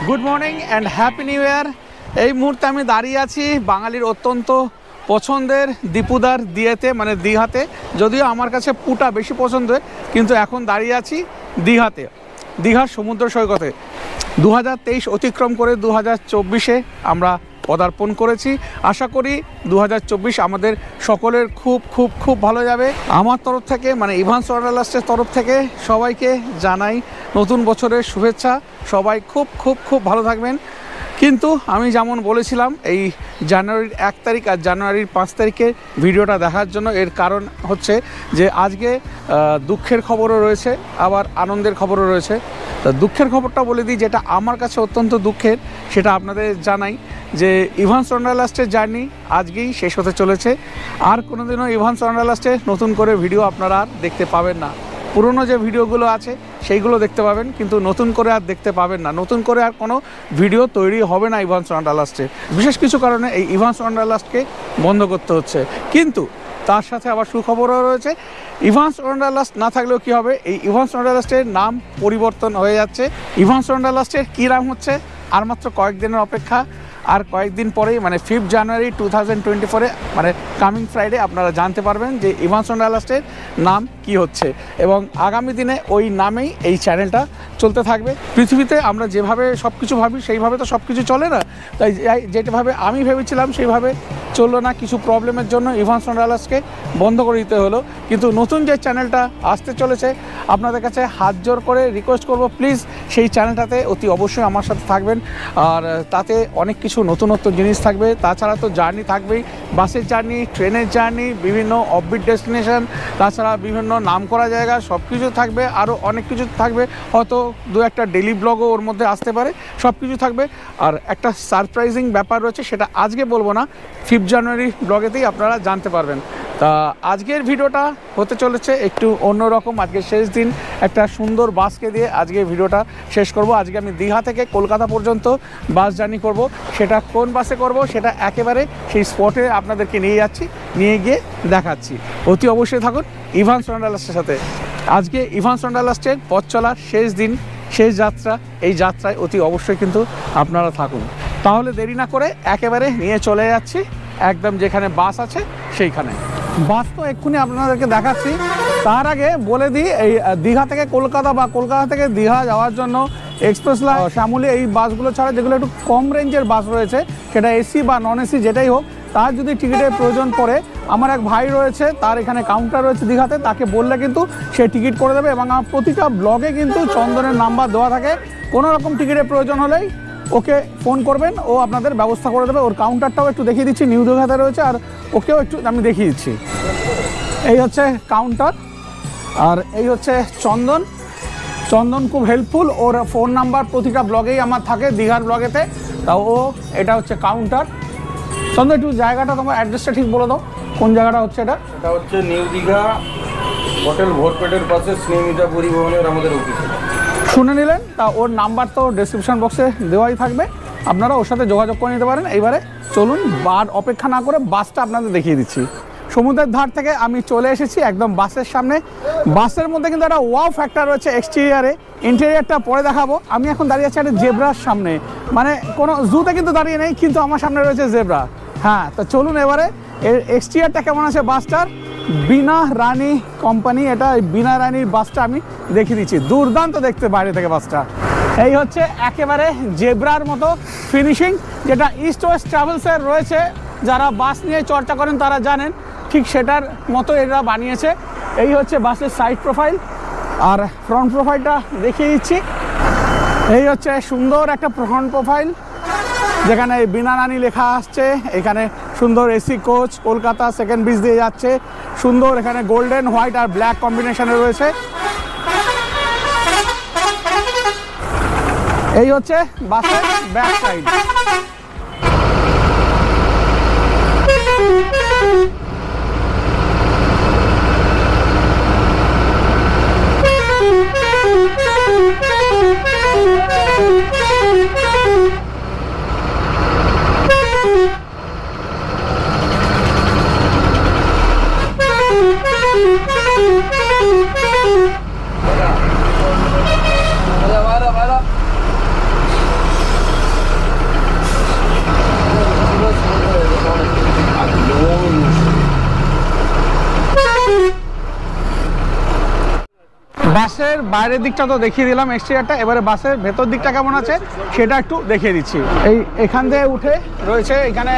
Good morning and happy new year. এই মুহূর্তে আমি দাঁড়িয়ে আছি বাঙালির অত্যন্ত পছন্দের দীপুদার দিয়েতে, মানে দীঘাতে। যদিও আমার কাছে পুটা বেশি পছন্দের, কিন্তু এখন দাঁড়িয়ে আছি দীঘাতে, দীঘার সমুদ্র সৈকতে। 2023 অতিক্রম করে 2024-এ আমরা পদার্পণ করেছি। আশা করি 2024 আমাদের সকলের খুব খুব খুব ভালো যাবে। আমার তরফ থেকে, মানে ইভান্স ওয়ান্ডারলাস্টের তরফ থেকে সবাইকে জানাই নতুন বছরের শুভেচ্ছা। সবাই খুব খুব খুব ভালো থাকবেন। কিন্তু আমি যেমন বলেছিলাম এই জানুয়ারির 1 তারিখ আর জানুয়ারির 5 তারিখের ভিডিওটা দেখার জন্য, এর কারণ হচ্ছে যে আজকে দুঃখের খবরও রয়েছে, আবার আনন্দের খবরও রয়েছে। তা দুঃখের খবরটা বলে দিই, যেটা আমার কাছে অত্যন্ত দুঃখের, সেটা আপনাদের জানাই যে ইভান্স ওয়ান্ডারলাস্টের জার্নি আজকেই শেষ হতে চলেছে। আর কোনোদিনও ইভান্স ওয়ান্ডারলাস্টে নতুন করে ভিডিও আপনারা আর দেখতে পাবেন না। পুরনো যে ভিডিওগুলো আছে সেইগুলো দেখতে পাবেন, কিন্তু নতুন করে আর দেখতে পাবেন না। নতুন করে আর কোনো ভিডিও তৈরি হবে না ইভান্স ওয়ান্ডারলাস্টে। বিশেষ কিছু কারণে এই ইভান্স ওয়ান্ডারলাস্টকে বন্ধ করতে হচ্ছে। কিন্তু তার সাথে আবার সুখবরও রয়েছে। ইভান্স ওয়ান্ডারলাস্ট না থাকলেও কী হবে, এই ইভান্স ওয়ান্ডারলাস্টের নাম পরিবর্তন হয়ে যাচ্ছে। ইভান্স ওয়ান্ডারলাস্টের কী নাম হচ্ছে, আর মাত্র কয়েকদিনের অপেক্ষা। আর কয়েকদিন পরেই, মানে 5 জানুয়ারি 2024-এ, মানে কামিং ফ্রাইডে আপনারা জানতে পারবেন যে ইভান্স ওয়ান্ডারলাস্টের নাম কি হচ্ছে। এবং আগামী দিনে ওই নামেই এই চ্যানেলটা চলতে থাকবে। পৃথিবীতে আমরা যেভাবে সব কিছু ভাবি সেইভাবে তো সব কিছু চলে না। তাই যেভাবে আমি ভেবেছিলাম সেইভাবে চললো না। কিছু প্রবলেমের জন্য ইভান্স ওয়ান্ডারলাস্টকে বন্ধ করে দিতে হলো। কিন্তু নতুন যে চ্যানেলটা আসতে চলেছে, আপনাদের কাছে হাত জোর করে রিকোয়েস্ট করব, প্লিজ সেই চ্যানেলটাতে অতি অবশ্যই আমার সাথে থাকবেন। আর তাতে অনেক কিছু নতুনত্ব জিনিস থাকবে। তাছাড়া তো জার্নি থাকবেই, বাসের জার্নি, ট্রেনের জার্নি, বিভিন্ন অফবিট ডেস্টিনেশন, তাছাড়া বিভিন্ন নামকরা জায়গা, সব কিছু থাকবে। আরও অনেক কিছু থাকবে, হয়তো দু একটা ডেলি ব্লগও ওর মধ্যে আসতে পারে। সব কিছু থাকবে। আর একটা সারপ্রাইজিং ব্যাপার রয়েছে, সেটা আজকে বলবো না, 5 জানুয়ারি ব্লগেতেই আপনারা জানতে পারবেন। তা আজকের ভিডিওটা হতে চলেছে একটু অন্যরকম। আজকে শেষ দিন, একটা সুন্দর বাসকে দিয়ে আজকে ভিডিওটা শেষ করব। আজকে আমি দীঘা থেকে কলকাতা পর্যন্ত বাস জার্নি করব। সেটা কোন বাসে করব সেটা একেবারে সেই স্পটে আপনাদেরকে নিয়ে যাচ্ছি, নিয়ে গিয়ে দেখাচ্ছি। অতি অবশ্যই থাকুন ইভান্স ওয়ান্ডারলাস্টের সাথে। আজকে ইভান্স ওয়ান্ডারলাস্টের পথ চলার শেষ দিন, শেষ যাত্রা। এই যাত্রায় অতি অবশ্যই কিন্তু আপনারা থাকুন। তাহলে দেরি না করে একেবারে নিয়ে চলে যাচ্ছি একদম যেখানে বাস আছে সেইখানে। বাস তো এক্ষুনি আপনাদেরকে দেখাচ্ছি। তার আগে বলে দিই, এই দীঘা থেকে কলকাতা বা কলকাতা থেকে দীঘা যাওয়ার জন্য এক্সপ্রেস লাইন, শ্যামলী, এই বাসগুলো ছাড়া যেগুলো একটু কম রেঞ্জের বাস রয়েছে, সেটা এসি বা নন এসি যেটাই হোক, তার যদি টিকিটের প্রয়োজন পড়ে, আমার এক ভাই রয়েছে, তার এখানে কাউন্টার রয়েছে দীঘাতে, তাকে বললে কিন্তু সে টিকিট করে দেবে। এবং আমার প্রতিটা ব্লগে কিন্তু চন্দনের নাম্বার দেওয়া থাকে। কোনো রকম টিকিটের প্রয়োজন হলেই ওকে ফোন করবেন, ও আপনাদের ব্যবস্থা করে দেবে। ওর কাউন্টারটাও একটু দেখিয়ে দিচ্ছি, নিউ দীঘাতে রয়েছে, আর ওকেও একটু আমি দেখিয়ে দিচ্ছি। এই হচ্ছে কাউন্টার, আর এই হচ্ছে চন্দন। চন্দন খুব হেল্পফুল, ওর ফোন নাম্বার প্রতিটা ব্লগেই আমার থাকে, দীঘার ব্লগেতে। তা এটা হচ্ছে কাউন্টার। চন্দন, একটু জায়গাটা, তোমার অ্যাড্রেসটা ঠিক বলে দাও, কোন জায়গাটা হচ্ছে এটা? এটা হচ্ছে নিউ দীঘা হোটেল ভোরপেটের পাশে স্নেহমিতা পরিবহনের আমাদের অফিস। শুনে নিলেন। তা ওর নাম্বার তো ডেসক্রিপশন বক্সে দেওয়াই থাকবে, আপনারা ওর সাথে যোগাযোগ করে নিতে পারেন। এইবারে চলুন, বার অপেক্ষা না করে বাসটা আপনাদের দেখিয়ে দিচ্ছি। সমুদ্রের ধার থেকে আমি চলে এসেছি একদম বাসের সামনে। বাসের মধ্যে কিন্তু একটা ওয়াও ফ্যাক্টর রয়েছে এক্সটেরিয়ারে, ইন্টেরিয়ারটা পরে দেখাবো। আমি এখন দাঁড়িয়ে আছি একটা জেব্রার সামনে, মানে কোনো জুতে কিন্তু দাঁড়িয়ে নেই, কিন্তু আমার সামনে রয়েছে জেব্রা। হ্যাঁ, তো চলুন এবারে এর এক্সটেরিয়ারটা কেমন আছে বাসটার। বিনা রানী কোম্পানি, এটা বিনা রানীর বাসটা আমি দেখিয়ে দিচ্ছি। দুর্দান্ত দেখতে বাইরে থেকে বাসটা। এই হচ্ছে একেবারে জেব্রার মতো ফিনিশিং, যেটা ইস্ট ওয়েস্ট ট্রাভেলসের রয়েছে। যারা বাস নিয়ে চর্চা করেন তারা জানেন, ঠিক সেটার মতো এরা বানিয়েছে। এই হচ্ছে বাসের সাইড প্রোফাইল, আর ফ্রন্ট প্রোফাইলটা দেখিয়ে দিচ্ছি। এই হচ্ছে সুন্দর একটা ফ্রন্ট প্রোফাইল, যেখানে বিনা রানী লেখা আসছে। এখানে সুন্দর AC coach, Kolkata second bridge দিয়ে যাচ্ছে। সুন্দর, এখানে গোল্ডেন, হোয়াইট আর ব্ল্যাক কম্বিনেশনে রয়েছে। এই হচ্ছে বাসের ব্যাক সাইড। বাসের বাইরের দিকটা তো দেখিয়ে দিলাম এক্সটেরিয়রটা, এবারে বাসের ভেতর দিকটা কেমন আছে সেটা একটু দেখিয়ে দিচ্ছি। এখান থেকে উঠে রয়েছে এখানে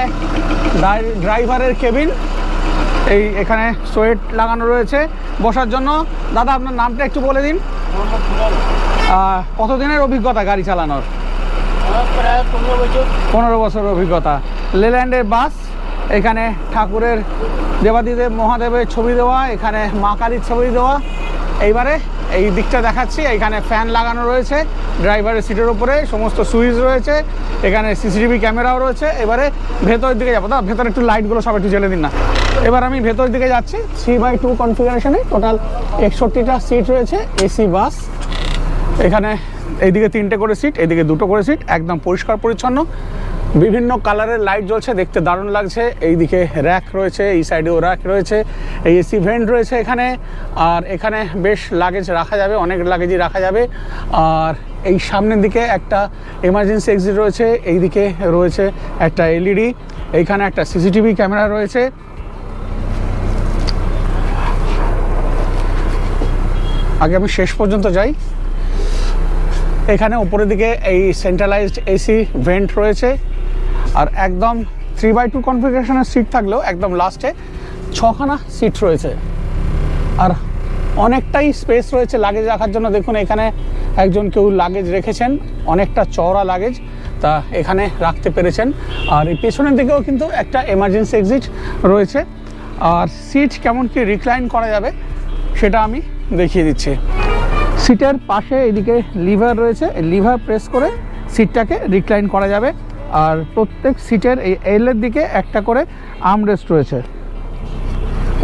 ড্রাইভারের কেবিন, এখানে সোয়েট লাগানো রয়েছে বসার জন্য। দাদা আপনার নামটা একটু বলে দিন। কতদিনের অভিজ্ঞতা গাড়ি চালানোর? 15 বছর অভিজ্ঞতা। লেল্যান্ডের বাস, এখানে ঠাকুরের দেবাদিদেব মহাদেবের ছবি দেওয়া, এখানে মা কালীর ছবি দেওয়া। এইবারে এই দিকটা দেখাচ্ছি, এখানে ফ্যান লাগানো রয়েছে ড্রাইভারের সিটের উপরে, সমস্ত সুইচ রয়েছে, এখানে সিসিটিভি ক্যামেরাও রয়েছে। এবারে ভেতরের দিকে যাবো। দাদা ভেতরে একটু লাইটগুলো সব একটু জ্বেলে দিন না। এবার আমি ভেতরের দিকে যাচ্ছি। 3x2 কনফিগারেশনে টোটাল 61টা সিট রয়েছে, এসি বাস। এখানে এইদিকে 3টে করে সিট, এইদিকে 2টো করে সিট, একদম পরিষ্কার পরিচ্ছন্ন, বিভিন্ন কালারের লাইট জ্বলছে, দেখতে দারুণ লাগছে। এইদিকে র্যাক রয়েছে, এই সাইডেও র্যাক রয়েছে, এই এসি ভেন্ট রয়েছে এখানে। আর এখানে বেশ লাগেজ রাখা যাবে, অনেক লাগেজই রাখা যাবে। আর এই সামনের দিকে একটা এমার্জেন্সি এক্সিট রয়েছে, এইদিকে রয়েছে একটা এলইডি, এইখানে একটা সিসিটিভি ক্যামেরা রয়েছে। আগে আমি শেষ পর্যন্ত যাই। এখানে উপরের দিকে এই সেন্ট্রালাইজড এসি ভেন্ট রয়েছে। আর একদম 3x2 কনফিগারেশনের সিট থাকলেও একদম লাস্টে 6খানা সিট রয়েছে। আর অনেকটাই স্পেস রয়েছে লাগেজ রাখার জন্য। দেখুন এখানে একজন কেউ লাগেজ রেখেছেন, অনেকটা চওড়া লাগেজ, তা এখানে রাখতে পেরেছেন। আর এই পেছনের দিকেও কিন্তু একটা এমার্জেন্সি এক্সিট রয়েছে। আর সিট কেমন কি রিক্লাইন করা যাবে সেটা আমি দেখিয়ে দিচ্ছি। সিটের পাশে এইদিকে লিভার রয়েছে, এই লিভার প্রেস করে সিটটাকে রিক্লাইন করা যাবে। আর প্রত্যেক সিটের এই এলের দিকে একটা করে আর্মরেস্ট রয়েছে,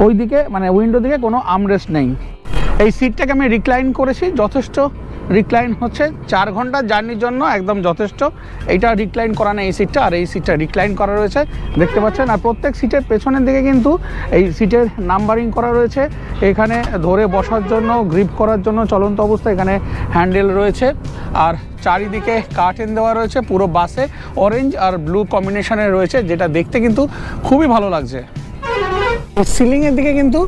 ওই দিকে মানে উইন্ডো দিকে কোনো আর্মরেস্ট নেই। এই সিটটাকে আমি রিক্লাইন করেছি, যথেষ্ট রিক্লাইন হচ্ছে, 4 ঘন্টার জার্নির জন্য একদম যথেষ্ট। এইটা রিক্লাইন করা নেই এই সিটটা, আর এই সিটটা রিক্লাইন করা রয়েছে দেখতে পাচ্ছেন। আর প্রত্যেক সিটের পেছনের দিকে কিন্তু এই সিটের নাম্বারিং করা রয়েছে। এখানে ধরে বসার জন্য, গ্রিপ করার জন্য চলন্ত অবস্থায় এখানে হ্যান্ডেল রয়েছে। আর চারিদিকে কার্টেন দেওয়া রয়েছে, পুরো বাসে অরেঞ্জ আর ব্লু কম্বিনেশনে রয়েছে, যেটা দেখতে কিন্তু খুবই ভালো লাগছে। সিলিংয়ের দিকে কিন্তু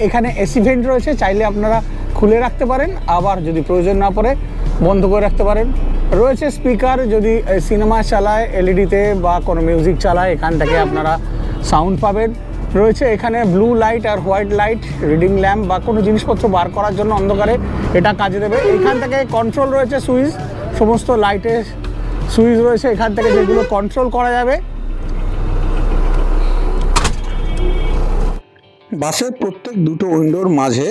এখানে এসি ভেন্ট রয়েছে, চাইলে আপনারা খুলে রাখতে পারেন, আবার যদি প্রয়োজন না পড়ে বন্ধ করে রাখতে পারেন। রয়েছে স্পিকার, যদি সিনেমা চালায় এলইডিতে বা কোনো মিউজিক চালায় এখান থেকে আপনারা সাউন্ড পাবেন। রয়েছে এখানে ব্লু লাইট আর হোয়াইট লাইট, রিডিং ল্যাম্প বা কোনো জিনিসপত্র বার করার জন্য অন্ধকারে এটা কাজে দেবে। এখান থেকে কন্ট্রোল রয়েছে, সুইচ, সমস্ত লাইটের সুইচ রয়েছে এখান থেকে, যেগুলো কন্ট্রোল করা যাবে। বাসের প্রত্যেক দুটো উইন্ডোর মাঝে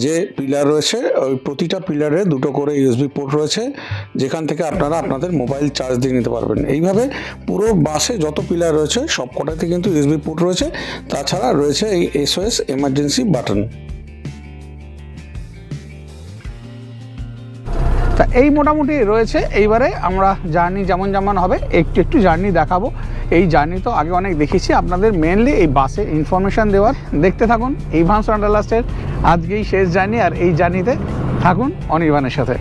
যে পিলার রয়েছে, ওই প্রতিটা পিলারে 2টো করে ইউএসবি পোর্ট রয়েছে, যেখান থেকে আপনারা আপনাদের মোবাইল চার্জ দিয়ে নিতে পারবেন। এইভাবে পুরো বাসে যত পিলার রয়েছে সব কটাতে কিন্তু ইউএসবি পোর্ট রয়েছে। তাছাড়া রয়েছে এই SOS এমার্জেন্সি বাটন। তা এই মোটামুটি রয়েছে। এইবারে আমরা জার্নি যেমন যেমন হবে একটু একটু জার্নি দেখাবো। এই জার্নি তো আগে অনেক দেখেছি, আপনাদের মেনলি এই বাসে ইনফরমেশান দেওয়ার। দেখতে থাকুন এইভান্স ওয়ান্ডারলাস্টের আজকেই শেষ জার্নি, আর এই জার্নিতে থাকুন অনির্বাণের সাথে।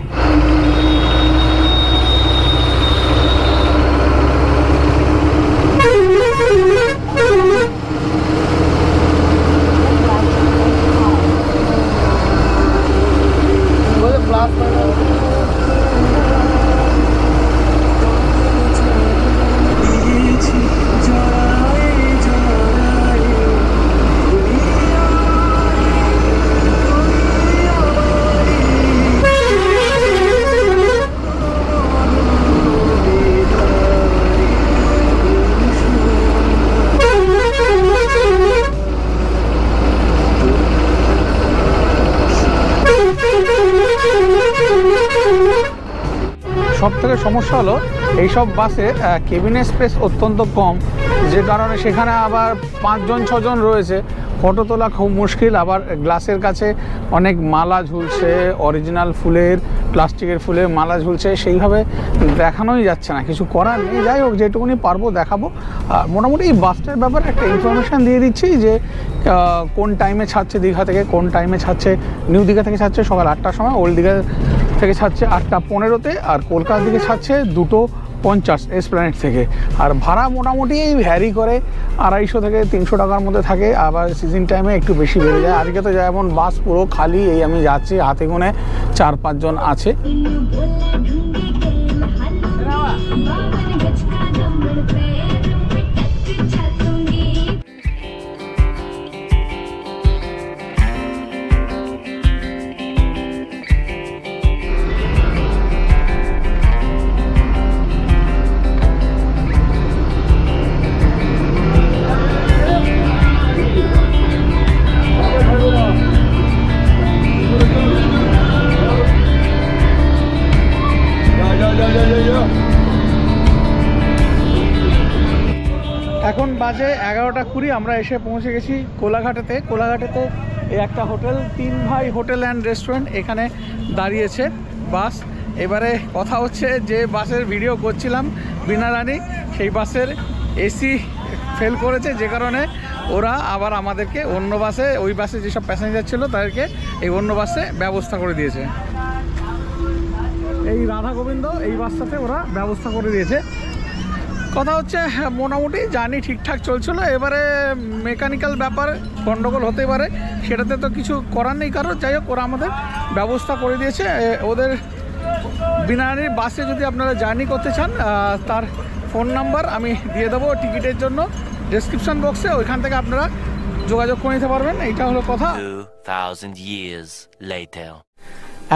সবথেকে সমস্যা হলো এইসব বাসে কেবিনের স্পেস অত্যন্ত কম, যে কারণে সেখানে আবার 5জন 6জন রয়েছে, ফটো তোলা খুব মুশকিল। আবার গ্লাসের কাছে অনেক মালা ঝুলছে, অরিজিনাল ফুলের, প্লাস্টিকের ফুলের মালা ঝুলছে, সেইভাবে দেখানোই যাচ্ছে না, কিছু করার নেই। যাই হোক, যেটুকুনি পারবো দেখাবো। মোটামুটি এই বাসটার ব্যাপারে একটা ইনফরমেশান দিয়ে দিচ্ছি যে কোন টাইমে ছাড়ছে দীঘা থেকে, কোন টাইমে ছাড়ছে। নিউ দীঘা থেকে ছাড়ছে সকাল 8টার সময়, ওল্ড দীঘা থেকে ছাড়ছে 8টা 15-তে, আর কলকাতা থেকে ছাড়ছে 2টো 50 এসপ্ল্যানেড থেকে। আর ভাড়া মোটামুটি ভ্যারি করে 250 থেকে 300 টাকার মধ্যে থাকে, আবার সিজন টাইমে একটু বেশি বেড়ে যায়। আজকে তো যেমন বাস পুরো খালি, এই আমি যাচ্ছি, হাতে গোনে 4-5 জন আছে। এখন বাজে 11:20, আমরা এসে পৌঁছে গেছি কোলাঘাটেতে। কোলাঘাটেতে এই একটা হোটেল, 3 ভাই হোটেল অ্যান্ড রেস্টুরেন্ট, এখানে দাঁড়িয়েছে বাস। এবারে কথা হচ্ছে যে বাসের ভিডিও করছিলাম বিনা রানি, সেই বাসের এসি ফেল করেছে, যে কারণে ওরা আবার আমাদেরকে অন্য বাসে, ওই বাসে যেসব প্যাসেঞ্জার ছিল তাদেরকে এই অন্য বাসে ব্যবস্থা করে দিয়েছে। এই রাধা গোবিন্দ এই বাসটাতে ওরা ব্যবস্থা করে দিয়েছে। কথা হচ্ছে মোটামুটি জার্নি ঠিকঠাক চলছিল, এবারে মেকানিক্যাল ব্যাপার গন্ডগোল হতে পারে, সেটাতে তো কিছু করার নেই কারো। যাই হোক, ওরা আমাদের ব্যবস্থা করে দিয়েছে। ওদের বিনানির বাসে যদি আপনারা জার্নি করতে চান, তার ফোন নাম্বার আমি দিয়ে দেবো টিকিটের জন্য ডেসক্রিপশন বক্সে, ওইখান থেকে আপনারা যোগাযোগ করে নিতে পারবেন। এইটা হলো কথা। 2000 years later.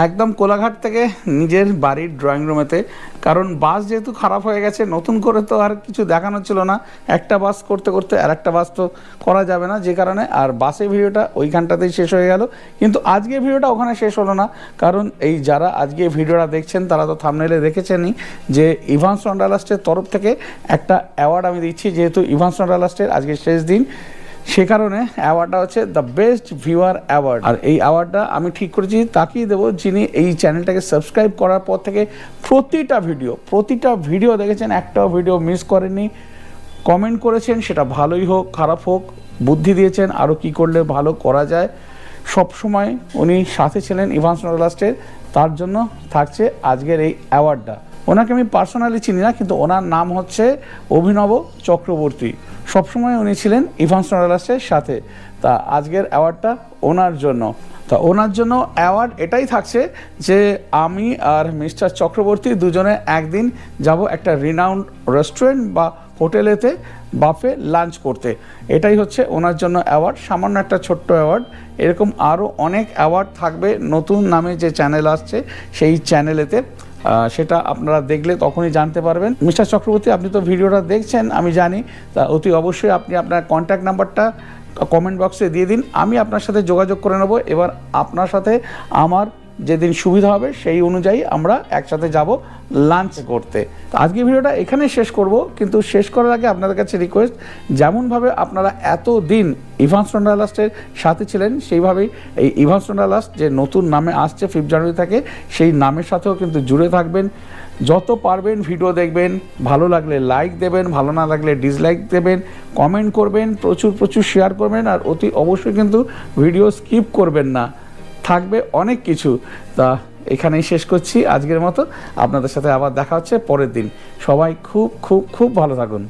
একদম কোলাঘাট থেকে নিজের বাড়ির ড্রয়িং রুমেতে, কারণ বাস যেহেতু খারাপ হয়ে গেছে, নতুন করে তো আর কিছু দেখানো ছিল না। একটা বাস করতে করতে আর একটা বাস তো করা যাবে না, যে কারণে আর বাসের ভিডিওটা ওইখানটাতেই শেষ হয়ে গেল। কিন্তু আজকে ভিডিওটা ওখানে শেষ হলো না, কারণ এই যারা আজকে ভিডিওটা দেখছেন তারা তো থাম্বনেইলে দেখেছেনই যে ইভান্স ওয়ান্ডারলাস্টের তরফ থেকে একটা অ্যাওয়ার্ড আমি দিচ্ছি। যেহেতু ইভান্স ওয়ান্ডারলাস্টের আজকে শেষ দিন, সে কারণে অ্যাওয়ার্ডটা হচ্ছে দ্য বেস্ট ভিউয়ার অ্যাওয়ার্ড। আর এই অ্যাওয়ার্ডটা আমি ঠিক করেছি তাকেই দেবো যিনি এই চ্যানেলটাকে সাবস্ক্রাইব করার পর থেকে প্রতিটা ভিডিও দেখেছেন, একটাও ভিডিও মিস করেননি, কমেন্ট করেছেন, সেটা ভালোই হোক খারাপ হোক, বুদ্ধি দিয়েছেন আরও কি করলে ভালো করা যায়। সব সময় উনি সাথে ছিলেন ইভান্স ওয়ান্ডারলাস্টের, তার জন্য থাকছে আজকের এই অ্যাওয়ার্ডটা। ওনাকে আমি পার্সোনালি চিনি না, কিন্তু ওনার নাম হচ্ছে অভিনব চক্রবর্তী। সবসময় উনি ছিলেন ইভান্স ওয়ান্ডারলাস্টের সাথে। তা আজকের অ্যাওয়ার্ডটা ওনার জন্য। তা ওনার জন্য অ্যাওয়ার্ড এটাই থাকছে যে আমি আর মিস্টার চক্রবর্তী দুজনে একদিন যাব একটা রিনাউন্ড রেস্টুরেন্ট বা হোটেলেতে বাফে লাঞ্চ করতে। এটাই হচ্ছে ওনার জন্য অ্যাওয়ার্ড, সামান্য একটা ছোট্ট অ্যাওয়ার্ড। এরকম আরও অনেক অ্যাওয়ার্ড থাকবে নতুন নামে যে চ্যানেল আসছে সেই চ্যানেলেতে, সেটা আপনারা দেখলে তখনই জানতে পারবেন। মিস্টার চক্রবর্তী, আপনি তো ভিডিওটা দেখছেন আমি জানি, তা অতি অবশ্যই আপনি আপনার কন্ট্যাক্ট নাম্বারটা কমেন্ট বক্সে দিয়ে দিন, আমি আপনার সাথে যোগাযোগ করে নেব। এবার আপনার সাথে আমার যেদিন সুবিধা হবে সেই অনুযায়ী আমরা একসাথে যাব লাঞ্চ করতে। আজকে ভিডিওটা এখানে শেষ করব, কিন্তু শেষ করার আগে আপনাদের কাছে রিকোয়েস্ট, যেমনভাবে আপনারা এতদিন ইভান্স ওয়ান্ডারলাস্টের সাথে ছিলেন, সেইভাবেই এই ইভান্স ওয়ান্ডারলাস্ট যে নতুন নামে আসছে 5 জানুয়ারি থেকে, সেই নামের সাথেও কিন্তু জুড়ে থাকবেন। যত পারবেন ভিডিও দেখবেন, ভালো লাগলে লাইক দেবেন, ভালো না লাগলে ডিসলাইক দেবেন, কমেন্ট করবেন, প্রচুর শেয়ার করবেন, আর অতি অবশ্যই কিন্তু ভিডিও স্কিপ করবেন না, থাকবে অনেক কিছু। তা এখানেই শেষ করছি আজকের মতো। আপনাদের সাথে আবার দেখা হচ্ছে পরের দিন। সবাই খুব ভালো থাকুন।